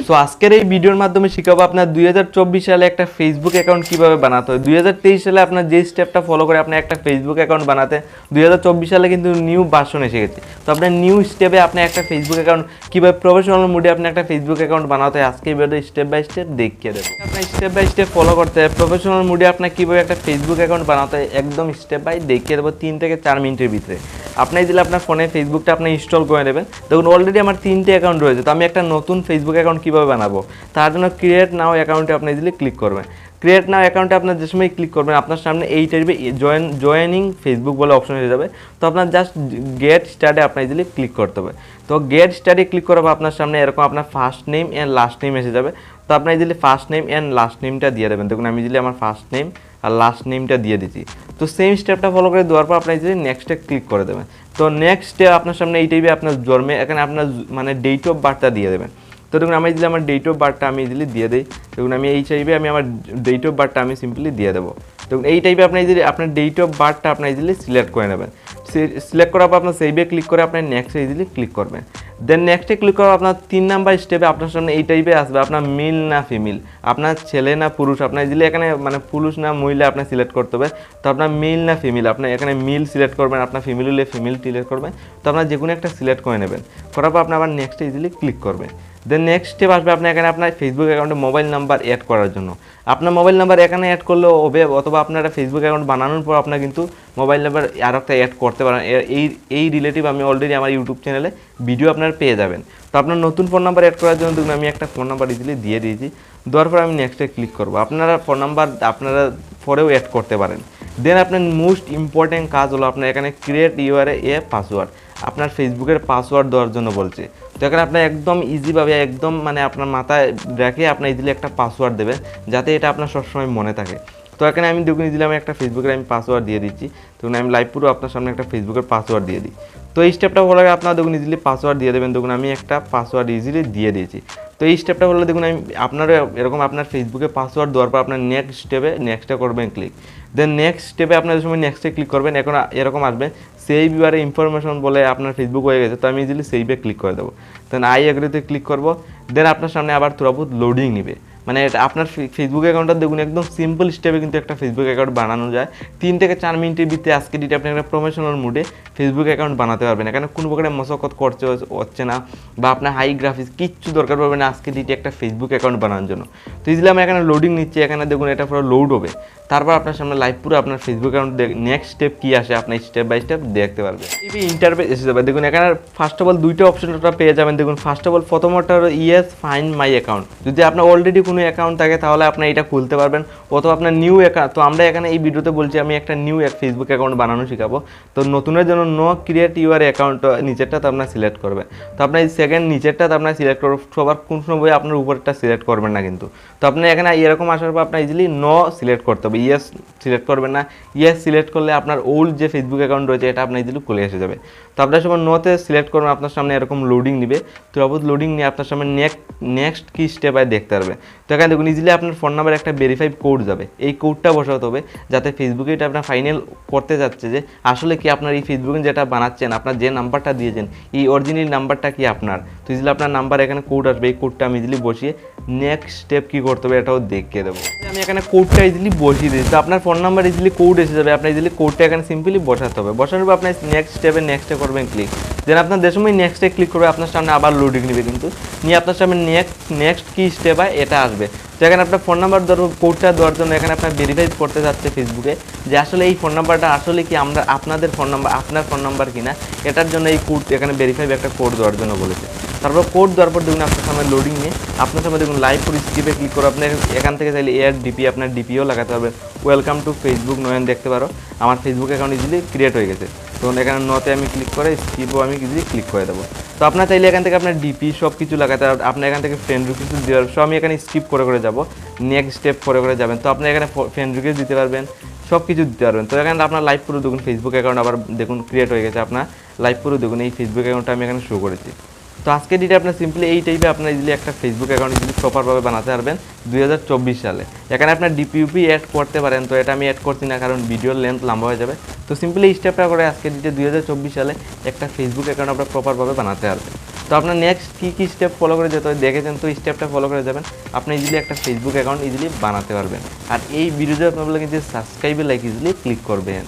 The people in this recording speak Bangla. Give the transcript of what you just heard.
সো আজকের এই ভিডিওর মাধ্যমে শিখাবো আপনার 2024 সালে একটা ফেসবুক অ্যাকাউন্ট কিভাবে বানাতে হয়। 2023 সালে আপনার যে স্টেপটা ফলো করে আপনি একটা ফেসবুক অ্যাকাউন্ট বানাতে 2024 সালে কিন্তু নিউ ভার্সন এসে গেছে। তো আপনার নিউ স্টেপে আপনি একটা ফেসবুক অ্যাকাউন্ট কিভাবে প্রফেশনাল মোডে আপনি একটা ফেসবুক অ্যাকাউন্ট বানাতে হয় আজকে এই ভিডিওতে স্টেপ বাই স্টেপ দেখিয়ে দেবো। আপনার স্টেপ বাই স্টেপ ফলো করতে হয় প্রফেশনাল মোডে আপনার কিভাবে একটা ফেসবুক অ্যাকাউন্ট বানাতে হয় একদম স্টেপ বাই দেখিয়ে দেবো 3 থেকে 4 মিনিটের ভিতরে। আপনি দিলে আপনার ফোনে ফেসবুকটা আপনি ইনস্টল করে নেবেন। দেখুন অলরেডি আমার 3টে অ্যাকাউন্ট রয়েছে, তো আমি একটা নতুন ফেসবুক অ্যাকাউন্ট কীভাবে বানাবো তার জন্য ক্রিয়েট নাও অ্যাকাউন্টে আপনি ইজিলি ক্লিক করবেন। ক্রিয়েট নাও অ্যাকাউন্টে আপনার যে সময় ক্লিক করবেন আপনার সামনে এই টাইপে জয়েনিং ফেসবুক বলে অপশন এসে যাবে। তো আপনার জাস্ট গেট স্টার্টে আপনার ইজিলি ক্লিক করতে হবে। তো গেট স্টার্টে ক্লিক করার পর আপনার সামনে এরকম আপনার first name and last name এসে যাবে। তো আপনার easily first name and last নেমটা দিয়ে দেবেন। দেখুন আমি ইজিলি আমার ফার্স্ট নেম আর লাস্ট নেমটা দিয়ে দিচ্ছি। তো সেম স্টেপটা ফলো করে দেওয়ার পর আপনার ইজিলি নেক্সটে ক্লিক করে দেবেন। তো নেক্সট স্টেপ আপনার সামনে এই টাইপে আপনার জন্মে এখানে আপনার মানে ডেট অফ বার্থটা দিয়ে দেবেন। তো দেখুন আমি ইজিলি আমার ডেট অফ বার্থটা আমি ইজিলি দিয়ে দিই। দেখুন আমি এই টাইপে আমি আমার ডেট অফ বার্থটা আমি সিম্পলি দিয়ে দেবো। দেখুন এই টাইপে আপনি ইজিলি আপনার ডেট অফ বার্থটা আপনার ইজিলি সিলেক্ট করে নেবেন। সিলেক্ট করার পর আপনার সেইভে ক্লিক করে আপনার নেক্সটে ইজিলি ক্লিক করবেন। দেন নেক্সটে ক্লিক করার আপনার 3 নাম্বার স্টেপে আপনার সামনে এই টাইপে আসবে আপনার মেল না ফিমেল, আপনার ছেলে না পুরুষ, আপনার ইজিলি এখানে মানে পুরুষ না মহিলা আপনার সিলেক্ট করতে হবে। তো আপনার মেল না ফিমেল, আপনার এখানে মেল সিলেক্ট করবেন, আপনার ফিমেল হলে ফিমেল সিলেক্ট করবেন। তো আপনার যে কোনো একটা সিলেক্ট করে নেবেন, করার পর আপনি আবার নেক্সটে ইজিলি ক্লিক করবেন। দেন নেক্সট স্টেপ আসবে আপনার এখানে আপনার ফেসবুক অ্যাকাউন্টে মোবাইল নাম্বার অ্যাড করার জন্য। আপনার মোবাইল নাম্বার এখানে অ্যাড করলেও হবে, অথবা আপনারা ফেসবুক অ্যাকাউন্ট বানানোর পর আপনার কিন্তু মোবাইল নাম্বার আর একটা অ্যাড করতে পারেন। এই রিলেটিভ আমি অলরেডি আমার ইউটিউব চ্যানেলে ভিডিও আপনারা পেয়ে যাবেন। তো আপনার নতুন ফোন নাম্বার অ্যাড করার জন্য দেখুন আমি একটা ফোন নাম্বার ইজিলি দিয়ে দিয়েছি। দেওয়ার পর আমি নেক্সটে ক্লিক করবো। আপনারা ফোন নাম্বার আপনারা পরেও অ্যাড করতে পারেন। দেন আপনার মোস্ট ইম্পর্টেন্ট কাজ হলো আপনার এখানে ক্রিয়েট এ পাসওয়ার্ড, আপনার ফেসবুকের পাসওয়ার্ড দেওয়ার জন্য বলছে। তো এখানে আপনার একদম ইজিভাবে একদম মানে আপনার মাথায় রেখে আপনার ইজিলি একটা পাসওয়ার্ড দেবেন যাতে এটা আপনার সবসময় মনে থাকে। তো এখানে আমি দেখুন ইজিলি আমি একটা ফেসবুকের আমি পাসওয়ার্ড দিয়ে দিচ্ছি। দেখুন আমি লাইভ পুরো আপনার সামনে একটা ফেসবুকের পাসওয়ার্ড দিয়ে দিই। তো এই স্টেপটা হলো আপনারা দেখুন ইজিলি পাসওয়ার্ড দিয়ে দেবেন। দেখুন আমি একটা পাসওয়ার্ড ইজিলি দিয়ে দিয়েছি। তো এই স্টেপটা হলো দেখুন আমি আপনারা এরকম আপনার ফেসবুকে পাসওয়ার্ড দেওয়ার পর আপনার নেক্সট স্টেপে নেক্সটে করবেন ক্লিক। দেন নেক্সট স্টেপে আপনার সময় নেক্সটে ক্লিক করবেন। এখন এরকম আসবে সেভ ইউর ইনফরমেশন বলে আপনার ফেসবুক হয়ে গেছে। তো আমি ইজিলি সেইভে ক্লিক করে দেবো। দেন আই এগ্রিতে ক্লিক করবো। দেন আপনার সামনে আবার থোড়াবহুত লোডিং নেবে। মানে এটা আপনার ফেসবুক অ্যাকাউন্টটা দেখুন একদম সিম্পল স্টেপে কিন্তু একটা ফেসবুক অ্যাকাউন্ট বানানো যায়। 3 থেকে 4 মিনিটের ভিতরে আজকে ডিটে আপনি একটা প্রফেশনাল মুডে ফেসবুক অ্যাকাউন্ট বানাতে পারবেন। এখানে কোনো প্রকারের মশকত করতে হচ্ছে না বা আপনার হাই গ্রাফিক্স কিচ্ছু দরকার পড়বে না আজকে ডিটে একটা ফেসবুক অ্যাকাউন্ট বানানোর জন্য। তো ইজিলি আমি এখানে লোডিং নিচ্ছি। এখানে দেখুন এটা পুরো লোড হবে। তারপর আপনার সামনে লাইভ পুরো আপনার ফেসবুক অ্যাকাউন্ট নেক্সট স্টেপ কী আসে আপনি স্টেপ বাই স্টেপ দেখতে পারবেন। এই ইন্টারফেস এসে যাবে। দেখুন এখানে ফার্স্ট অফ অল 2টা অপশন আপনারা পেয়ে যাবেন। দেখুন ফার্স্ট অফ অল প্রথমটা হলো ইয়েস ফাইন্ড মাই অ্যাকাউন্ট। যদি আপনার অলরেডি কোনো অ্যাকাউন্ট থাকে তাহলে আপনি এটা খুলতে পারবেন, অথবা আপনার নিউ অ্যাকাউন্ট। তো আমরা এখানে এই ভিডিওতে বলছি আমি একটা নিউ ফেসবুক অ্যাকাউন্ট বানানো শেখাবো। তো নতুনের জন্য নো ক্রিয়েট ইউর অ্যাকাউন্ট নিচেরটা তো আপনার সিলেক্ট করবেন। তো আপনার এই সেকেন্ড নিচেরটা তো আপনার সিলেক্ট করবেন। সবার কোন সময় আপনার উপরটা সিলেক্ট করবেন না কিন্তু। তো আপনি এখানে এরকম আসার পর আপনার ইজিলি নো সিলেক্ট করতে হবে, ইয়েস সিলেক্ট করবেন না। ইয়েস সিলেক্ট করলে আপনার ওল্ড যে ফেসবুক অ্যাকাউন্ট রয়েছে এটা আপনার ইজিলি খুলে এসে যাবে। তো আপনার সময় নোতে সিলেক্ট করবেন, আপনার সামনে এরকম লোডিং নিবে। তো অবশ্যই লোডিং নিয়ে আপনার সামনে নেক্সট কি স্টেপ দেখতে পারবে। তো এখানে দেখুন ইজিলি আপনার ফোন নাম্বার একটা ভেরিফাইড কোড যাবে, এই কোডটা বসাতে হবে যাতে ফেসবুকে এটা আপনার ফাইনাল করতে যাচ্ছে যে আসলে কি আপনার এই ফেসবুকে যেটা বানাচ্ছেন আপনার যে নাম্বারটা দিয়েছেন এই অরিজিনাল নাম্বারটা কি আপনার। তো ইজিলি আপনার নাম্বার এখানে কোড আসবে, এই কোডটা আমি ইজিলি বসিয়ে নেক্সট স্টেপ কী করতে হবে এটাও দেখিয়ে দেবো। আমি এখানে কোডটা ইজিলি বসিয়ে দিয়েছি। তো আপনার ফোন নাম্বার ইজিলি কোড এসে যাবে, আপনার ইজিলি কোডটা এখানে সিম্পলি বসাতে হবে। বসানোর পর আপনার নেক্সট স্টেপে নেক্সটে করবেন ক্লিক। দেন আপনার যে সময় নেক্সটে ক্লিক করবে আপনার সামনে আবার লোডিং নেবে কিন্তু নিয়ে আপনার সামনে নেক্সট কি স্টেপ হয় এটা আসবে। তো এখানে আপনার ফোন নাম্বার কোডটা দেওয়ার জন্য এখানে আপনার ভেরিফাই করতে যাচ্ছে ফেসবুকে যে আসলে এই ফোন নাম্বারটা আসলে কি আমরা আপনাদের ফোন নাম্বার আপনার ফোন নাম্বার কিনা, এটার জন্য এই কোড এখানে ভেরিফাই একটা কোড দেওয়ার জন্য বলেছে। তারপর কোড দেওয়ার পর দেখুন আপনার সামনে লোডিং নিয়ে আপনার সামনে দেখুন লাইভ পুরো স্কিপে ক্লিক করে আপনি এখান থেকে চাইলে এয়ার ডিপি আপনার ডিপিও লাগাতে পারবেন। ওয়েলকাম টু ফেসবুক নয়ন দেখতে পারো আমার ফেসবুক অ্যাকাউন্ট ইজিলি ক্রিয়েট হয়ে গেছে। তো এখানে নতে আমি ক্লিক করে স্কিপও আমি ইজিলি ক্লিক করে দেবো। তো আপনার চাইলে এখান থেকে আপনার ডিপি সব কিছু লাগাতে আপনার এখান থেকে ফ্রেন্ড রিকোয়েস্ট দেওয়ার সব আমি এখানে স্কিপ করে যাবো, নেক্সট স্টেপ করে যাবেন। তো আপনি এখানে ফ্রেন্ড রিকোয়েস্ট দিতে পারবেন, সব কিছু দিতে পারবেন। তো এখানে আপনার লাইভ পুরো দেখুন ফেসবুক অ্যাকাউন্ট আবার দেখুন ক্রিয়েট হয়ে গেছে। আপনার লাইভ পুরো দেখুন এই ফেসবুক অ্যাকাউন্টটা আমি এখানে শো করেছি। তো আজকে ডিটে আপনার সিম্পলি এই টাইপে আপনার ইজিলি একটা ফেসবুক অ্যাকাউন্ট ইজিলি প্রপারভাবে বানাতে পারবেন 2024 সালে। এখানে আপনার ডিপিইউপি অ্যাড করতে পারেন, তো এটা আমি অ্যাড করছি না কারণ ভিডিওর লেন্থ লম্বা হয়ে যাবে। তো সিম্পলি এই স্টেপটা করে আজকে ডিটে 2024 সালে একটা ফেসবুক অ্যাকাউন্ট আপনার প্রপারভাবে বানাতে পারবেন। তো আপনার নেক্সট কী স্টেপ ফলো করে যেতে হয় দেখেছেন, তো স্টেপটা ফলো করে যাবেন, আপনি ইজিলি একটা ফেসবুক অ্যাকাউন্ট ইজিলি বানাতে পারবেন। আর এই ভিডিওতে আপনার বলে কিন্তু সাবস্ক্রাইবে লাইক ইজিলি ক্লিক করবেন।